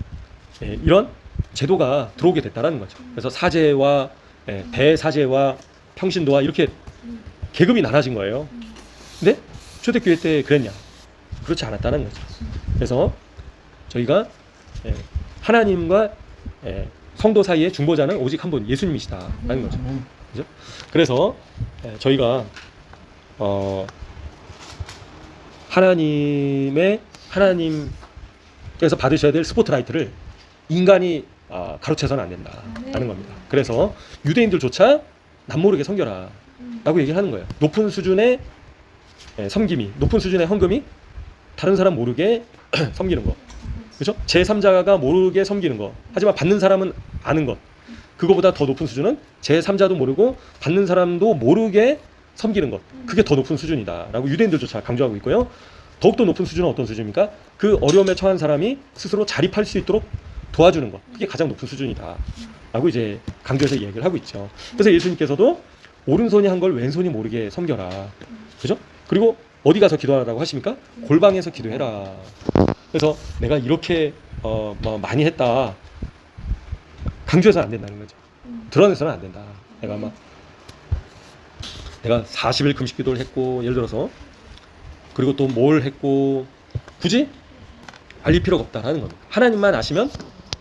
이런 제도가 들어오게 됐다라는 거죠. 그래서 사제와 대사제와 평신도와 이렇게 계급이 나눠진 거예요. 근데 초대교회 때 그랬냐? 그렇지 않았다는 거죠. 그래서 저희가 하나님과 성도 사이의 중보자는 오직 한 분, 예수님이시다라는 거죠. 그죠? 그래서 저희가 하나님께서 받으셔야 될 스포트라이트를 인간이 가로채서는 안 된다라는 겁니다. 그래서 유대인들조차 남모르게 섬겨라 라고 얘기를 하는 거예요. 높은 수준의 섬김이, 높은 수준의 헌금이 다른 사람 모르게 섬기는 거, 그렇죠? 제3자가 모르게 섬기는 거. 하지만 받는 사람은 아는 것. 그거보다 더 높은 수준은 제3자도 모르고 받는 사람도 모르게 섬기는 것. 그게 더 높은 수준이다라고 유대인들조차 강조하고 있고요. 더욱더 높은 수준은 어떤 수준입니까? 그 어려움에 처한 사람이 스스로 자립할 수 있도록 도와주는 것. 그게 가장 높은 수준이다라고 이제 강조해서 얘기를 하고 있죠. 그래서 예수님께서도 오른손이 한 걸 왼손이 모르게 섬겨라. 그죠? 그리고 어디 가서 기도하라고 하십니까? 골방에서 기도해라. 그래서 내가 이렇게 뭐 많이 했다 강조해서는 안 된다는 거죠. 드러내서는 안 된다. 내가 40일 금식 기도를 했고, 예를 들어서, 그리고 또 뭘 했고, 굳이 알릴 필요가 없다라는 겁니다. 하나님만 아시면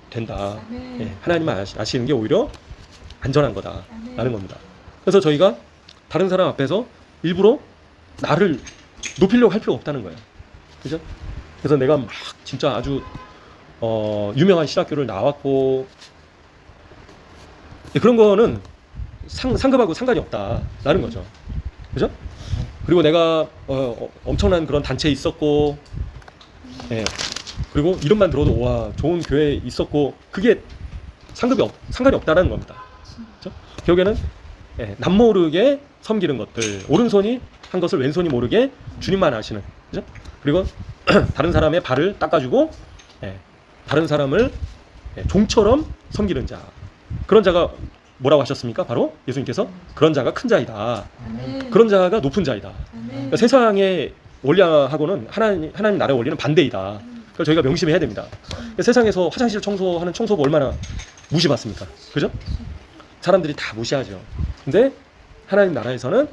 된다. 예, 하나님만 아시는 게 오히려 안전한 거다라는 겁니다. 그래서 저희가 다른 사람 앞에서 일부러 나를 높이려고 할 필요가 없다는 거예요. 그죠? 그래서 내가 막 진짜 아주 유명한 신학교를 나왔고, 그런 거는 상급하고 상관이 없다라는 거죠. 그죠? 그리고 내가 엄청난 그런 단체에 있었고, 예, 그리고 이름만 들어도 와 좋은 교회에 있었고, 그게 상관이 없다라는 겁니다. 그죠? 결국에는 남모르게 섬기는 것들, 오른손이 한 것을 왼손이 모르게 주님만 아시는, 그죠? 그리고 다른 사람의 발을 닦아주고, 다른 사람을 종처럼 섬기는 자, 그런 자가 뭐라고 하셨습니까? 바로 예수님께서 그런 자가 큰 자이다. 그런 자가 높은 자이다. 그러니까 세상의 원리하고는 하나님 나라의 원리는 반대이다. 그래서 저희가 명심해야 됩니다. 그러니까 세상에서 화장실 청소하는 청소부 얼마나 무시받습니까? 그죠? 사람들이 다 무시하죠. 근데 하나님 나라에서는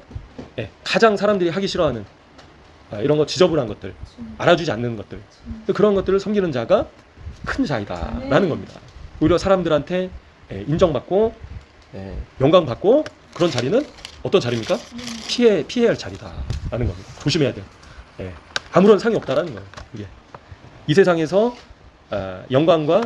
가장 사람들이 하기 싫어하는 이런 거 지저분한 것들, 알아주지 않는 것들, 그런 것들을 섬기는 자가 큰 자이다라는 겁니다. 오히려 사람들한테 인정받고 영광받고, 그런 자리는 어떤 자리입니까? 피해야 할 자리다라는 겁니다. 조심해야 돼요. 아무런 상이 없다라는 거예요. 이게 이 세상에서 영광과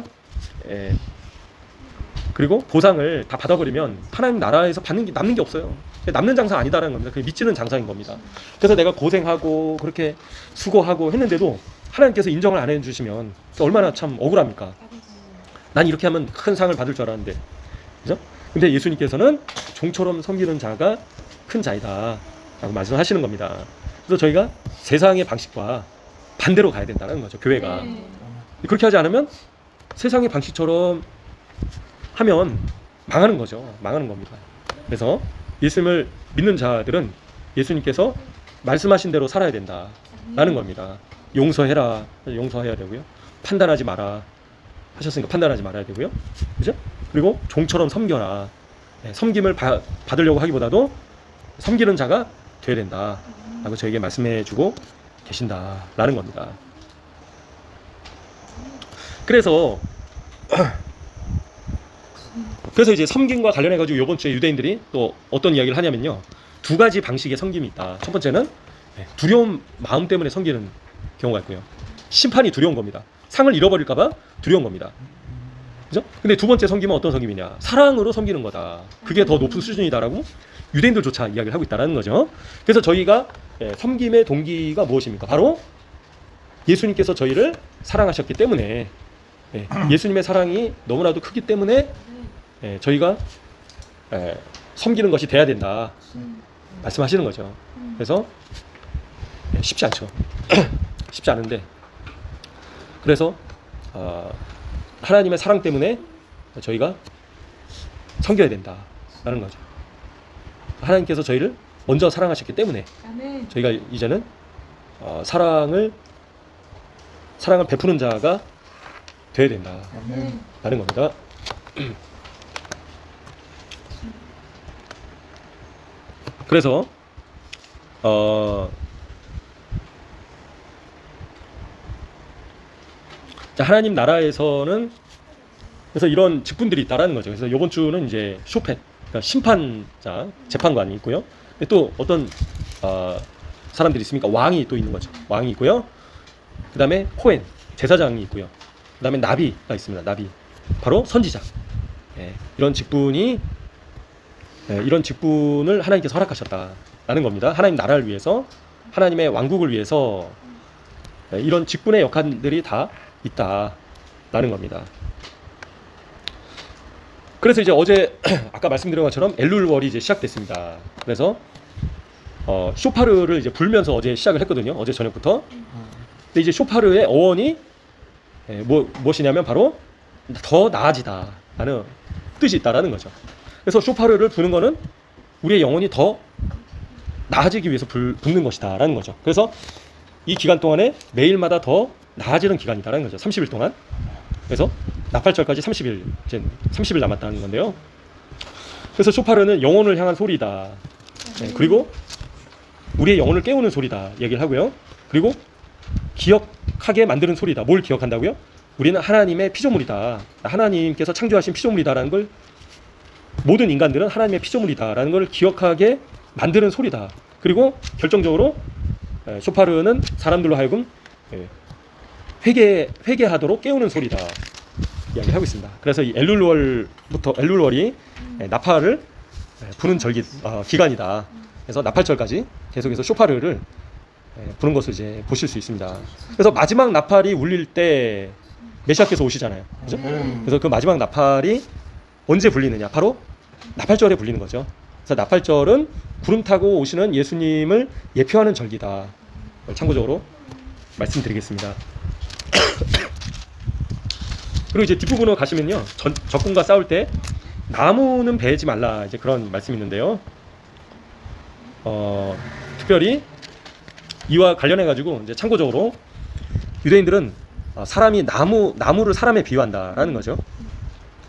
그리고 보상을 다 받아버리면 하나님 나라에서 남는 게 없어요. 남는 장사 아니다라는 겁니다. 그게 믿지는 장사인 겁니다. 그래서 내가 고생하고 그렇게 수고하고 했는데도 하나님께서 인정을 안 해주시면 얼마나 참 억울합니까? 난 이렇게 하면 큰 상을 받을 줄 알았는데, 그죠? 근데 예수님께서는 종처럼 섬기는 자가 큰 자이다 라고 말씀하시는 겁니다. 그래서 저희가 세상의 방식과 반대로 가야 된다는 거죠. 교회가 그렇게 하지 않으면 세상의 방식처럼 하면 망하는 거죠. 망하는 겁니다. 그래서 예수님을 믿는 자들은 예수님께서 말씀하신 대로 살아야 된다라는 겁니다. 용서해라, 용서해야 되고요. 판단하지 마라 하셨으니까 판단하지 말아야 되고요. 그죠? 그리고 종처럼 섬겨라. 섬김을 받으려고 하기보다도 섬기는 자가 되어야 된다라고 저에게 말씀해주고 계신다라는 겁니다. 그래서 이제 섬김과 관련해가지고 이번 주에 유대인들이 또 어떤 이야기를 하냐면요, 두 가지 방식의 섬김이 있다. 첫 번째는 두려운 마음 때문에 섬기는 경우가 있고요, 심판이 두려운 겁니다. 상을 잃어버릴까봐 두려운 겁니다. 그죠? 근데 두 번째 섬김은 어떤 섬김이냐? 사랑으로 섬기는 거다. 그게 더 높은 수준이다라고 유대인들조차 이야기를 하고 있다는 거죠. 그래서 저희가 섬김의 동기가 무엇입니까? 바로 예수님께서 저희를 사랑하셨기 때문에, 예수님의 사랑이 너무나도 크기 때문에 저희가 섬기는 것이 돼야 된다 말씀하시는 거죠. 그래서 쉽지 않죠. 쉽지 않은데, 그래서 하나님의 사랑 때문에 저희가 섬겨야 된다라는 거죠. 하나님께서 저희를 먼저 사랑하셨기 때문에 저희가 이제는 사랑을 베푸는 자가 되어야 된다라는 겁니다. 그래서 하나님 나라에서는 그래서 이런 직분들이 있다라는 거죠. 그래서 이번 주는 이제 쇼펫, 그러니까 심판자, 재판관이 있고요. 또 어떤 사람들이 있습니까? 왕이 또 있는 거죠. 왕이 있고요. 그 다음에 코엔, 제사장이 있고요. 그 다음에 나비가 있습니다. 나비, 바로 선지자. 이런 직분이 이런 직분을 하나님께서 허락하셨다라는 겁니다. 하나님 나라를 위해서, 하나님의 왕국을 위해서 이런 직분의 역할들이 다 있다라는 겁니다. 그래서 이제 어제 아까 말씀드린 것처럼 엘룰월이 이제 시작됐습니다. 그래서 쇼파르를 이제 불면서 어제 시작을 했거든요. 어제 저녁부터. 근데 이제 쇼파르의 어원이 무엇이냐면 바로 더 나아지다라는 뜻이 있다라는 거죠. 그래서 쇼파르를 부는 거는 우리의 영혼이 더 나아지기 위해서 붓는 것이다라는 거죠. 그래서 이 기간 동안에 매일마다 더 나아지는 기간이다라는 거죠. 30일 동안. 그래서 나팔절까지 30일, 이제 30일 남았다는 건데요. 그래서 쇼파르는 영혼을 향한 소리다. 그리고 우리의 영혼을 깨우는 소리다 얘기를 하고요. 그리고 기억하게 만드는 소리다. 뭘 기억한다고요? 우리는 하나님의 피조물이다. 하나님께서 창조하신 피조물이다라는 걸, 모든 인간들은 하나님의 피조물이다라는 걸 기억하게 만드는 소리다. 그리고 결정적으로 쇼파르는 사람들로 하여금 회개하도록 깨우는 소리다 이야기를 하고 있습니다. 그래서 이 엘룰월이 나팔을 부는 기간이다. 그래서 나팔절까지 계속해서 쇼파르를 부는 것을 이제 보실 수 있습니다. 그래서 마지막 나팔이 울릴 때 메시아께서 오시잖아요. 그죠? 그래서 그 마지막 나팔이 언제 불리느냐? 바로 나팔절에 불리는 거죠. 그래서 나팔절은 구름 타고 오시는 예수님을 예표하는 절기다. 참고적으로 말씀드리겠습니다. 그리고 이제 뒷부분으로 가시면요, 적군과 싸울 때 나무는 베지 말라, 이제 그런 말씀이 있는데요. 특별히 이와 관련해 가지고 이제 참고적으로 유대인들은 사람이 나무를 사람에 비유한다라는 거죠.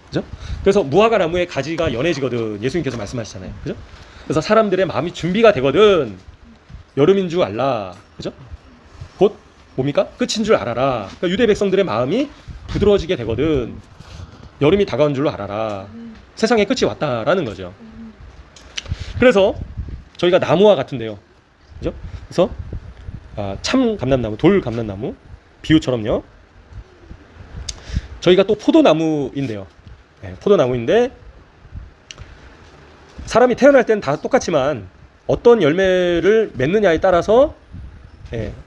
그죠? 그래서 무화과 나무의 가지가 연해지거든 예수님께서 말씀하시잖아요. 그죠? 그래서 사람들의 마음이 준비가 되거든 여름인 줄 알라. 그죠? 곧 뭡니까? 끝인 줄 알아라. 그러니까 유대 백성들의 마음이 부드러워지게 되거든 여름이 다가온 줄로 알아라. 세상의 끝이 왔다라는 거죠. 그래서 저희가 나무와 같은데요. 그죠? 그래서 참 감람나무, 돌 감람나무 비유처럼요. 저희가 또 포도나무인데요. 포도나무인데 사람이 태어날 때는 다 똑같지만 어떤 열매를 맺느냐에 따라서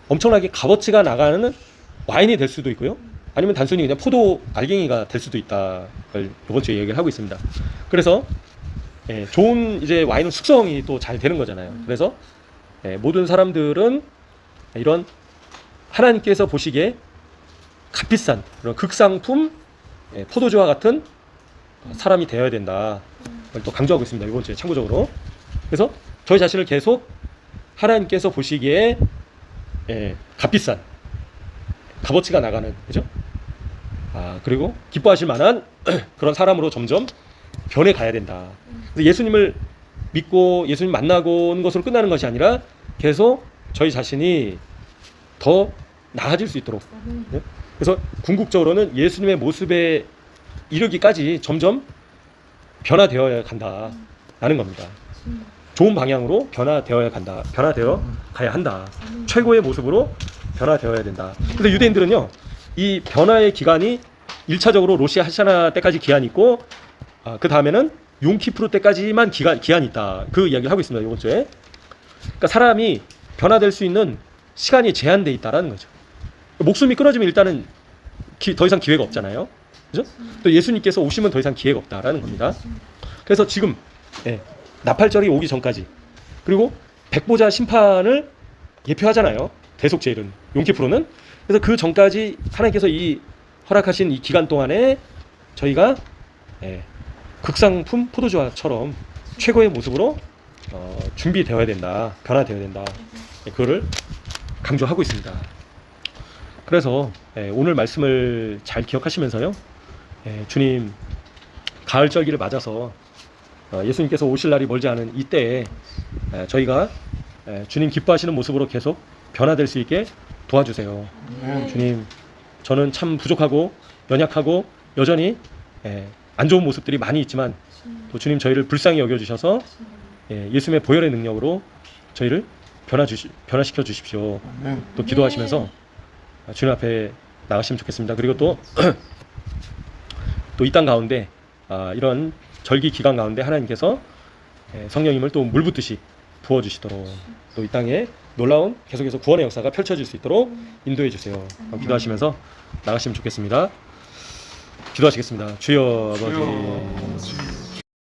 엄청나게 값어치가 나가는 와인이 될 수도 있고요. 아니면 단순히 그냥 포도 알갱이가 될 수도 있다. 이번 주에 얘기를 하고 있습니다. 그래서 좋은 이제 와인은 숙성이 또 잘 되는 거잖아요. 그래서 모든 사람들은 이런 하나님께서 보시기에 값비싼 그런 극상품 포도주와 같은 사람이 되어야 된다. 그걸 또 강조하고 있습니다. 이번 주에 참고적으로. 그래서 저희 자신을 계속 하나님께서 보시기에 값비싼 값어치가 나가는, 그죠? 그리고 기뻐하실 만한 그런 사람으로 점점 변해 가야 된다. 그래서 예수님을 믿고 예수님 만나고 오는 것으로 끝나는 것이 아니라 계속 저희 자신이 더 나아질 수 있도록. 그래서 궁극적으로는 예수님의 모습에 이르기까지 점점 변화되어야 간다라는 겁니다. 좋은 방향으로 변화되어야 가야 한다. 최고의 모습으로 변화되어야 된다. 근데 유대인들은요, 이 변화의 기간이 1차적으로 로시 하샤나 때까지 기한이 있고, 그 다음에는 용키프루 때까지만 기한이 있다. 그 이야기를 하고 있습니다. 이번 주에. 그러니까 사람이 변화될 수 있는 시간이 제한되어 있다라는 거죠. 목숨이 끊어지면 일단은 더 이상 기회가 없잖아요. 그죠? 또 예수님께서 오시면 더 이상 기회가 없다라는 겁니다. 그래서 지금 나팔절이 오기 전까지, 그리고 백보자 심판을 예표하잖아요. 대속제일은, 용키프로는. 그래서 그 전까지 하나님께서 이 허락하신 이 기간 동안에 저희가 극상품 포도주와처럼 최고의 모습으로 준비되어야 된다, 변화되어야 된다. 그거를 강조하고 있습니다. 그래서 오늘 말씀을 잘 기억하시면서요, 주님 가을절기를 맞아서 예수님께서 오실 날이 멀지 않은 이때에 저희가 주님 기뻐하시는 모습으로 계속 변화될 수 있게 도와주세요. 주님, 저는 참 부족하고 연약하고 여전히 안 좋은 모습들이 많이 있지만 또 주님 저희를 불쌍히 여겨주셔서 예수님의 보혈의 능력으로 저희를 변화시켜 주십시오. 또 기도하시면서 주님 앞에 나가시면 좋겠습니다. 그리고 또 이 땅 가운데 이런 절기 기간 가운데 하나님께서 성령님을 또 물 붓듯이 부어주시도록 또 이 땅에 놀라운 계속해서 구원의 역사가 펼쳐질 수 있도록 인도해 주세요. 기도하시면서 나가시면 좋겠습니다. 기도하시겠습니다. 주여 아버지